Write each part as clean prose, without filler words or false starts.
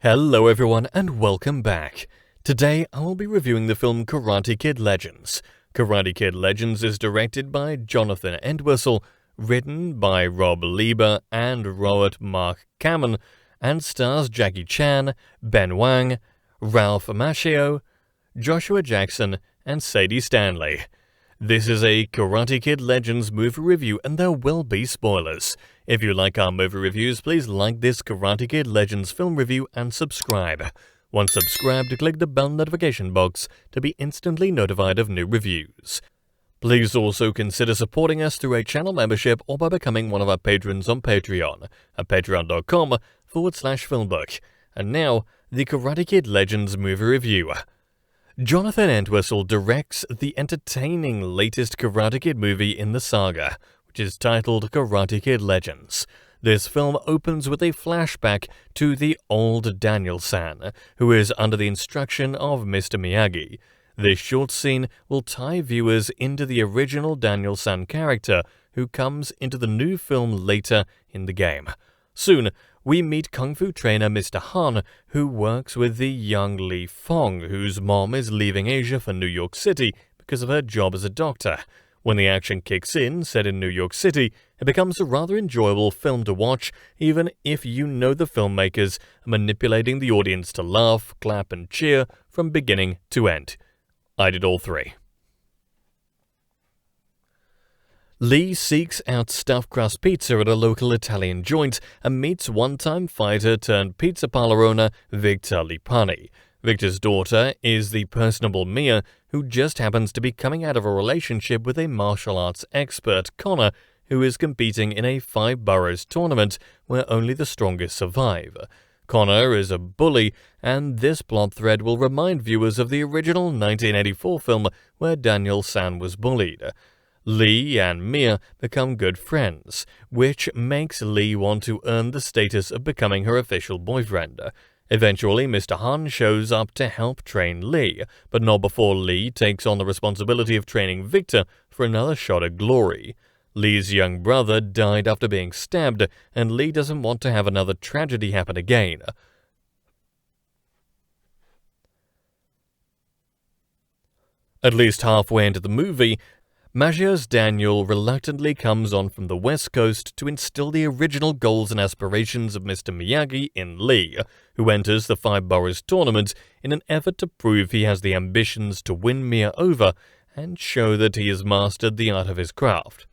Hello everyone and welcome back. Today I will be reviewing the film Karate Kid Legends. Karate Kid Legends is directed by Jonathan Entwistle, written by Rob Lieber and Robert Mark Kamen, and stars Jackie Chan, Ben Wang, Ralph Macchio, Joshua Jackson, and Sadie Stanley. This is a Karate Kid Legends movie review and there will be spoilers. If you like our movie reviews, please like this Karate Kid Legends film review and subscribe. Once subscribed, click the bell notification box to be instantly notified of new reviews. Please also consider supporting us through a channel membership or by becoming one of our patrons on Patreon at patreon.com/FilmBook. And now, the Karate Kid Legends movie review. Jonathan Entwistle directs the entertaining latest Karate Kid movie in the saga, which is titled Karate Kid Legends. This film opens with a flashback to the old Daniel-san, who is under the instruction of Mr. Miyagi. This short scene will tie viewers into the original Daniel-san character, who comes into the new film later in the game. Soon, we meet Kung Fu trainer Mr. Han, who works with the young Li Fong, whose mom is leaving Asia for New York City because of her job as a doctor. When the action kicks in, set in New York City, it becomes a rather enjoyable film to watch, even if you know the filmmakers are manipulating the audience to laugh, clap, and cheer from beginning to end. I did all three. Lee seeks out stuffed crust pizza at a local Italian joint and meets one-time fighter turned pizza parlor owner Victor Lipani. Victor's daughter is the personable Mia, who just happens to be coming out of a relationship with a martial arts expert, Connor, who is competing in a 5 boroughs tournament where only the strongest survive. Connor is a bully, and this plot thread will remind viewers of the original 1984 film where Daniel-san was bullied. Lee and Mia become good friends, which makes Lee want to earn the status of becoming her official boyfriend. Eventually, Mr. Han shows up to help train Lee, but not before Lee takes on the responsibility of training Victor for another shot at glory. Lee's young brother died after being stabbed, and Lee doesn't want to have another tragedy happen again. At least halfway into the movie, Macchio's Daniel reluctantly comes on from the West Coast to instill the original goals and aspirations of Mr. Miyagi in Lee, who enters the 5 boroughs tournament in an effort to prove he has the ambitions to win Mia over and show that he has mastered the art of his craft.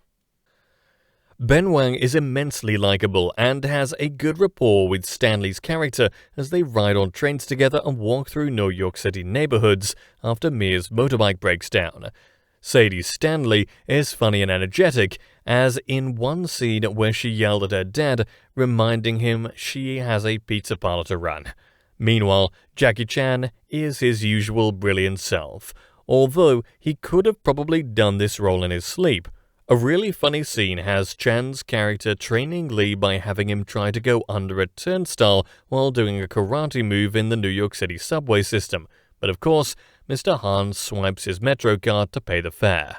Ben Wang is immensely likable and has a good rapport with Stanley's character as they ride on trains together and walk through New York City neighborhoods after Mia's motorbike breaks down. Sadie Stanley is funny and energetic, as in one scene where she yelled at her dad, reminding him she has a pizza parlor to run. Meanwhile, Jackie Chan is his usual brilliant self, although he could have probably done this role in his sleep. A really funny scene has Chan's character training Lee by having him try to go under a turnstile while doing a karate move in the New York City subway system, but of course, Mr. Han swipes his Metro card to pay the fare.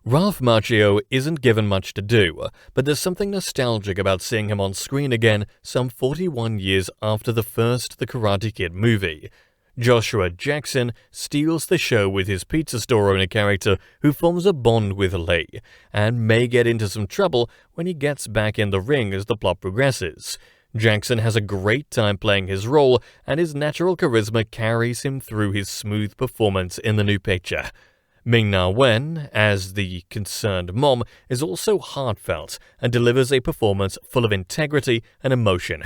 Ralph Macchio isn't given much to do, but there's something nostalgic about seeing him on screen again some 41 years after the first The Karate Kid movie. Joshua Jackson steals the show with his pizza store owner character who forms a bond with Lee, and may get into some trouble when he gets back in the ring as the plot progresses. Jackson has a great time playing his role, and his natural charisma carries him through his smooth performance in the new picture. Ming-Na Wen, as the concerned mom, is also heartfelt and delivers a performance full of integrity and emotion.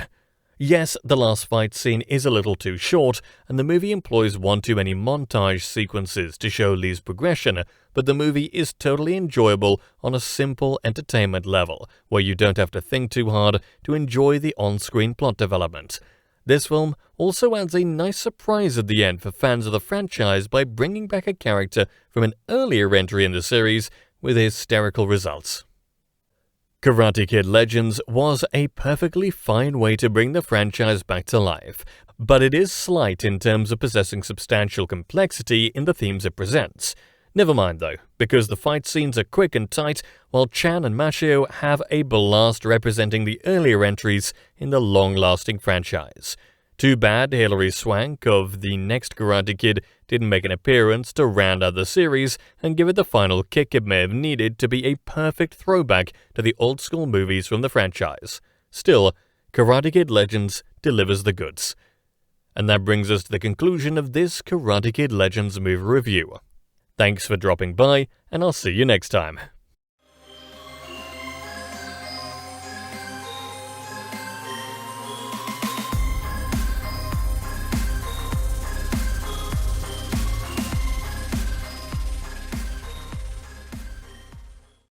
Yes, the last fight scene is a little too short, and the movie employs one too many montage sequences to show Lee's progression, but the movie is totally enjoyable on a simple entertainment level, where you don't have to think too hard to enjoy the on-screen plot development. This film also adds a nice surprise at the end for fans of the franchise by bringing back a character from an earlier entry in the series with hysterical results. Karate Kid Legends was a perfectly fine way to bring the franchise back to life, but it is slight in terms of possessing substantial complexity in the themes it presents. Never mind though, because the fight scenes are quick and tight, while Chan and Macchio have a blast representing the earlier entries in the long-lasting franchise. Too bad Hilary Swank of The Next Karate Kid didn't make an appearance to round out the series and give it the final kick it may have needed to be a perfect throwback to the old school movies from the franchise. Still, Karate Kid Legends delivers the goods. And that brings us to the conclusion of this Karate Kid Legends movie review. Thanks for dropping by, and I'll see you next time.